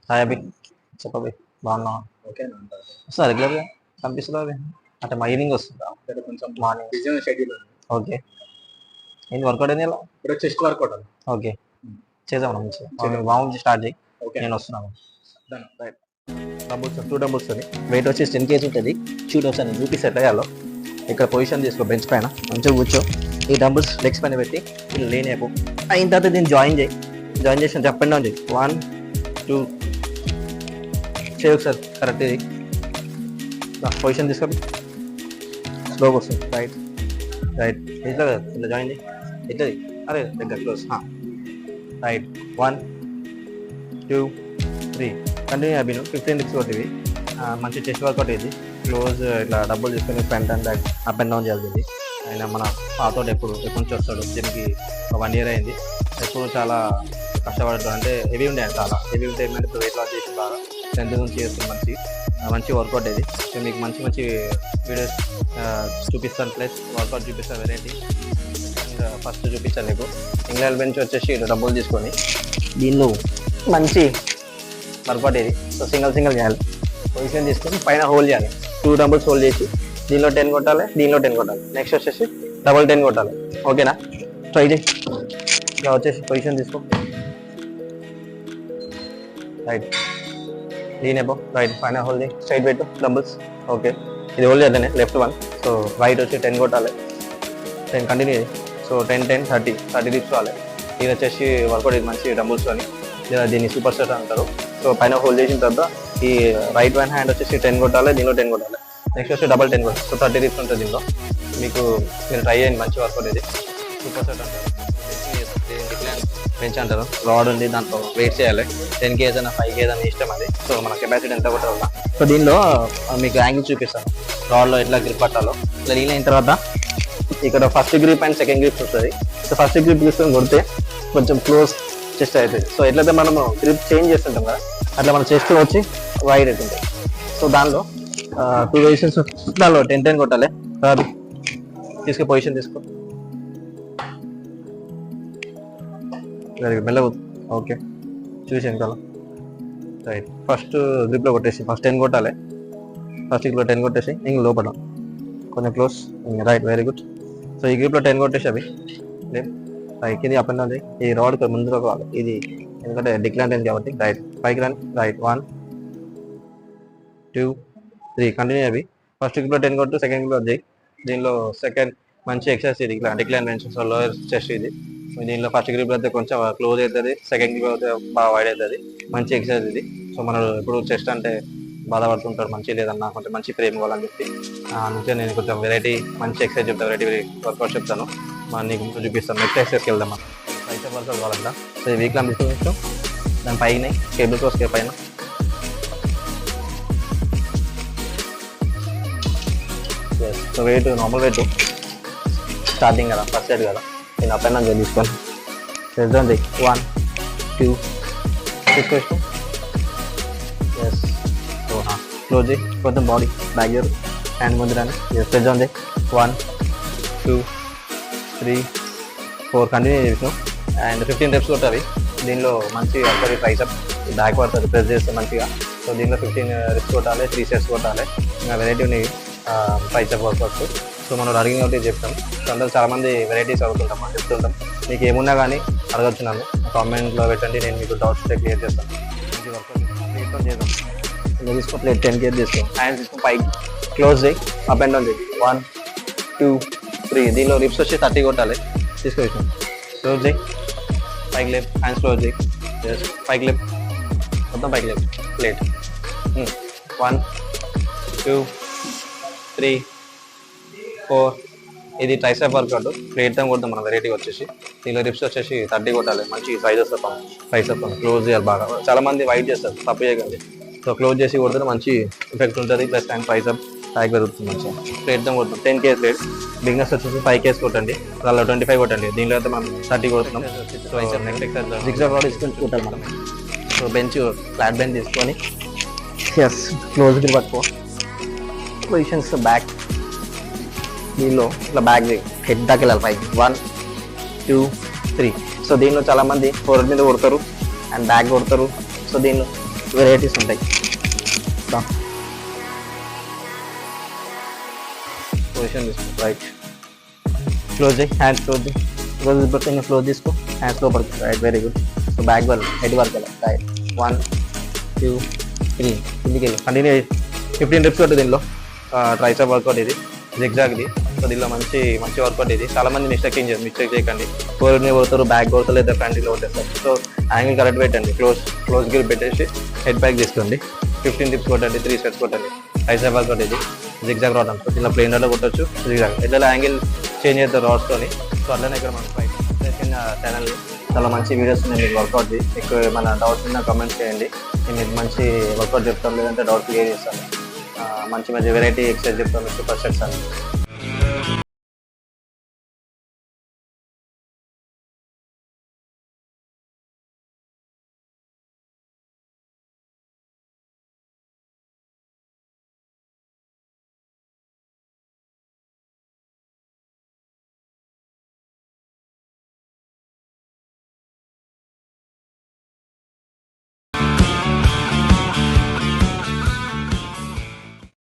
Hi అభి, చెప్పవి బాగున్నావా? Okay. వస్తా రెగ్యులర్గా కనిపిస్తుంది అవి అంటే మా ఈవినింగ్ వస్తుందా? ఇక్కడ కొంచెం మార్నింగ్. బిజీ ఉన్న షెడ్యూల్ ఉంది. ఓకే, ఏంటి వర్కౌట్ అయింది ఇలా? ఇప్పుడు చెస్ట్ వర్కౌట్ ఉంది. ఓకే, చేద్దాం మంచిగా. చేద్దాం. వామ్ స్టార్ట్ చేయి, ఓకే. నేను వస్తున్నాను. Done. రైట్, డబుల్స్ 2 డబుల్స్ అని వెయిట్ వచ్చేసి 10 kg ఉంటుంది. షూట్ ఒకసారి నేను చూపిస్తే ఎట్లా చేయాలో. ఇక్కడ పొజిషన్ తీసుకో, బెంచ్ పైన మంచిగా కూర్చో. ఈ డబుల్స్ లెగ్స్ పైన పెట్టి ఇలా లేనేపు అయిన తర్వాత దీన్ని జాయిన్ చేయి. జాయిన్ చేసిన అప్ అండ్ డౌన్ చేయి. 1 2 చేయి ఒకసారి కరెక్ట్. ఇది పొజిషన్ తీసుకోండి, స్లోగా వస్తుంది. రైట్ రైట్, ఇట్లా కదా, ఇట్లా జాయిన్ చేయి. ఇట్లా అరే దగ్గర క్లోజ్. రైట్ 1 2 3 కంటిన్యూ అభిను. 15 reps కొట్టివి. మంచి చెస్ట్ వర్కౌట్ ఇది. క్లోజ్ ఇట్లా డబ్బులు తీసుకొని front and back up and down చేయాలి. ఆయన మన పాతోడు ఎప్పుడు ఎప్పటి నుంచి వస్తాడు, దీనికి 1 year అయింది. ఎప్పుడు చాలా కష్టపడతాడు, అంటే హెవీ ఉండే, చాలా హెవీ ఉంటే ఏంటంటే ఇప్పుడు వెయిట్ లాస్ చేసి బాగా స్ట్రెంత్ నుంచి చేస్తుంది. మంచి వర్కౌట్ ఇది. సో మీకు మంచి మంచి వీడియోస్ చూపిస్తాను, ప్లస్ వర్కౌట్ చూపిస్తాను వెరైటీ. ఫస్ట్ చూపిస్తాను మీకు ఇంగ్లాండ్ బెంచ్ వచ్చేసి ఇటు డబ్బులు తీసుకొని దీనిలో మంచి వర్కౌట్ ఇది. సో సింగిల్ చేయాలి. పొజిషన్ తీసుకొని పైన హోల్డ్ చేయాలి. 2 డబుల్స్ హోల్డ్ చేసి దీనిలో 10 కొట్టాలి, దీనిలో 10 కొట్టాలి. నెక్స్ట్ వచ్చేసి డబల్ 10 కొట్టాలి. ఓకేనా? ట్రై చేయి. ఇలా వచ్చేసి పొజిషన్ తీసుకో. రైట్, దీనేపో రైట్ పైన హోల్డ్ చేయి. స్ట్రైట్ పెట్టు డబుల్స్. ఓకే, ఇది హోల్డ్ చేద్దానే లెఫ్ట్ 1. సో రైట్ వచ్చి 10 కొట్టాలి. 10 కంటిన్యూ చేయి. సో 10 10 30 తీసుకోవాలి. ఇది వచ్చేసి వర్కౌట్ ఇది మంచి డబుల్స్ అని, దీన్ని సూపర్ సెట్ అంటారు. సో పైన హోల్డ్ చేసిన తర్వాత ఈ రైట్ వన్ హ్యాండ్ వచ్చేసి 10 కొట్టాలి, దీనిలో 10 కొట్టాలి. నెక్స్ట్ వచ్చి డబల్ 10 కొట్టాలి. సో 30 తీర్స్ ఉంటుంది దీనిలో. మీకు మీరు ట్రై చేయండి, మంచి వర్కౌట్ ఇది. సూపర్ సెట్ అంటారు, బెంచ్ అంటారు. రాడ్ ఉంది, దాంట్లో వెయిట్ చేయాలి. 10 kg అయినా 5 kg అయినా ఇష్టం అది. సో మన కెపాసిటీ ఎంత కొట్టాలి. సో దీనిలో మీకు యాంగిల్ చూపిస్తాను, రాడ్లో ఎట్లా గ్రిప్ పట్టాలో. ఇట్లా లీన్ అయిన తర్వాత ఇక్కడ first grip and second grip వస్తుంది. సో ఫస్ట్ గ్రిప్ తీసుకొని కొడితే కొంచెం క్లోజ్ చెస్ట్ అవుతుంది. సో ఎట్లయితే మనము గ్రిప్ చేంజ్ చేస్తుంటాం కదా, అట్లా మన చెస్ట్ వచ్చి వైడ్ అవుతుంది. సో దానిలో 2 పొజిషన్స్, దానిలో 10 10 కొట్టాలి. తీసుకు పొజిషన్ తీసుకో. మెల్లగా. ఓకే, చూసి వెనకాల. రైట్, ఫస్ట్ గ్రిప్లో కొట్టేసి ఫస్ట్ 10 కొట్టాలి. ఫస్ట్ గ్రిప్లో 10 కొట్టేసి ఇంక లోపల కొంచెం close. Right, very good. So ఈ గ్రిప్లో 10 కొట్టేసి అవి రైట్, ఇది అప్ అండ్ డౌన్. ఈ రాడ్ ముందుగా కావాలి ఇది, ఎందుకంటే డిక్లైన్ అయింది కాబట్టి. రైట్, పైకి రాని. రైట్ 1 2 3 కంటిన్యూ అవి. ఫస్ట్ గ్రిప్లో 10 కొట్టు, సెకండ్ గ్రిప్లో చేయి. దీనిలో సెకండ్ మంచి ఎక్సర్సైజ్ ఇది, ఇట్లా డిక్లైన్ బెంచ్ లోయర్ చెస్ట్ ఇది. దీనిలో ఫస్ట్ గ్రిప్ అయితే కొంచెం క్లోజ్ అవుతుంది, సెకండ్ గ్రిప్ అయితే బాగా వైడ్ అవుతుంది. మంచి ఎక్సర్సైజ్ ఇది. సో మనం ఇప్పుడు చెస్ట్ అంటే బాధపడుతుంటారు, మంచి లేదన్నా కొంచెం మంచి ఫ్రేమ్ కావాలని చెప్పి. అందుకే నేను కొంచెం వెరైటీ మంచి ఎక్సర్సైజ్ చెప్తాను, వెరైటీ వర్కౌట్ చెప్తాను. నీకు ముందు చూపిస్తాను. నెక్స్ట్ ఎక్సర్సైజ్కి వెళ్దాం మనం. బైసెప్ వర్కౌట్ కావాలంట. సో ఈ వీక్లో తీసుకొస్తాం. దాని పైన కేబుల్ కోస్కే పైన so wait normal weight starting కదా, ఫస్ట్ సైడ్ కదా, నేను అప్ అండ్ డౌన్ తీసుకోండి. చేద్దాండి. 1 2 తీసుకోవచ్చు. ఎస్, సో క్లోజ్ చేయి. కొంచెం బాడీ బ్యాక్ చేయరు, హ్యాండ్ ముందు రాని. చేద్దాండి. 1 2 3 4 కంటిన్యూ చేసాం. అండ్ 15 reps కొట్టాలి. దీనిలో మంచి అక్కడ ట్రైసెప్ బ్యాక్ పడుతుంది, ప్రెస్ చేస్తే మంచిగా. సో దీనిలో 15 reps కొట్టాలి, 3 sets కొట్టాలి. ఇంకా వెరైటీ ఉన్నాయి ట్రైసెప్ వర్కౌట్స్. సో మనం అడిగిన ఒకటి చెప్తాం. సో అందరూ చాలామంది వెరైటీస్ అడుగుతుంటాం, మనం చెప్తుంటాం. మీకు ఏమున్నా కానీ అడగచ్చు, నన్ను కామెంట్లో పెట్టండి, నేను మీకు డౌట్స్ క్లియర్ చేస్తాను. మంచి వర్కౌట్ చేద్దాం. ఇలా తీసుకో, ప్లేట్ 10 kg తీసుకో. హ్యాండ్స్ తీసుకో, పైకి క్లోజ్ చేయి, అప్ అండ్ డౌన్ చేయి. 1 2 3 దీనిలో రిప్స్ వచ్చి 30 కొట్టాలి. తీసుకోవచ్చు. క్లోజ్ చేయి, పైకి లేపు, హ్యాండ్స్ క్లోజ్ చేయి. పైకి లేపు, మొత్తం పైకి లేపు. ప్లేట్ 1 2 3 4 ఇది ట్రైసెప్ వర్కౌట్. ప్లేట్ టైం కొడతాం మనం వెరైటీ వచ్చేసి. దీనిలో రిప్స్ వచ్చేసి 30 కొట్టాలి. మంచి సైజ్ వస్తాం ట్రైసెప్. క్లోజ్ చేయాలి బాగా. చాలా మంది వైట్ చేస్తారు, తప్పు చేయకండి. సో క్లోజ్ చేసి కొడితే మంచి ఎఫెక్ట్ ఉంటుంది. ప్లస్ అండ్ ట్రైసెప్ ప్యాక్ పెరుగుతుంది మంచిగా. ప్లేట్ టైం కొడతాం. 10 kg ప్లేట్. బిగినర్స్ వచ్చేసి 5 kg కొట్టండి, దానిలో 25 కొట్టండి. దీనిలో అయితే మనం 30 కొడుతున్నాం. So next exercise zigzag rod తీసుకొని కొట్టాలి మనం. సో బెంచ్ ఫ్లాట్ బెంచ్ తీసుకొని ఎస్ క్లోజ్ గ్రిప్ పట్టుకో. పొజిషన్స్ బ్యాక్, దీనిలో ఇట్లా బ్యాక్ హెడ్ దాకా వెళ్ళాలి పైకి. 1 2 3 సో దీనిలో చాలామంది ఫోర్హెడ్ మీద కొడతారు అండ్ బ్యాక్ కొడతారు. సో దీనిలో వెరైటీస్ ఉంటాయి. పొజిషన్ తీసుకో, రైట్ క్లోజ్ చేయి, హ్యాండ్స్ క్లోజ్ చేయి, క్లోజ్ పడుతుంది క్లోజ్ తీసుకో, హ్యాండ్స్ లో పడుతుంది, right very good. So back work head work వెళ్ళాలి, రైట్ 1 2 3 ఇంటికి వెళ్ళి కంటిన్యూ 15 reps కొట్టు. దీనిలో ట్రైసెప్ వర్కౌట్ ఇది, జిగ్జాగ్ది. సో దీనిలో మంచి వర్కౌట్ ఇది. చాలా మంది మిస్టేక్ చేయకండి, ఫోర్ని కొడతారు, బ్యాక్ కొడతారు, లేదా ఫ్రంట్లో కొట్టేస్తారు. సో యాంగిల్ కరెక్ట్ పెట్టండి, క్లోజ్ గిర్ పెట్టేసి హెడ్ బ్యాక్ తీసుకోండి. 15 reps కొట్టండి, 3 sets కొట్టండి. ట్రైసెప్ వర్కౌట్ ఇది, జిగ్జాగ్ రాడ్ అనుకో, ఇలా ప్లెయిన్ రాడ్లో కొట్టచ్చు, జిగ్జాగ్ ఎట్లా యాంగిల్ చేంజ్ చేస్తారు రాడ్స్తోని. సో అట్లనే ఇక్కడ మన ఫైట్ ఛానల్ చాలా మంచి వీడియోస్ ఉన్నాయి మీకు వర్కౌట్ది. మీకు మన డౌట్స్ ఉన్న కమెంట్స్ చేయండి, నేను మీకు మంచి వర్కౌట్ చెప్తాను, లేదంటే డౌట్ క్లియర్ చేస్తాను. మంచి వెరైటీ ఎక్సర్సైజ్ చెప్తాను, సూపర్ సెట్స్ అని.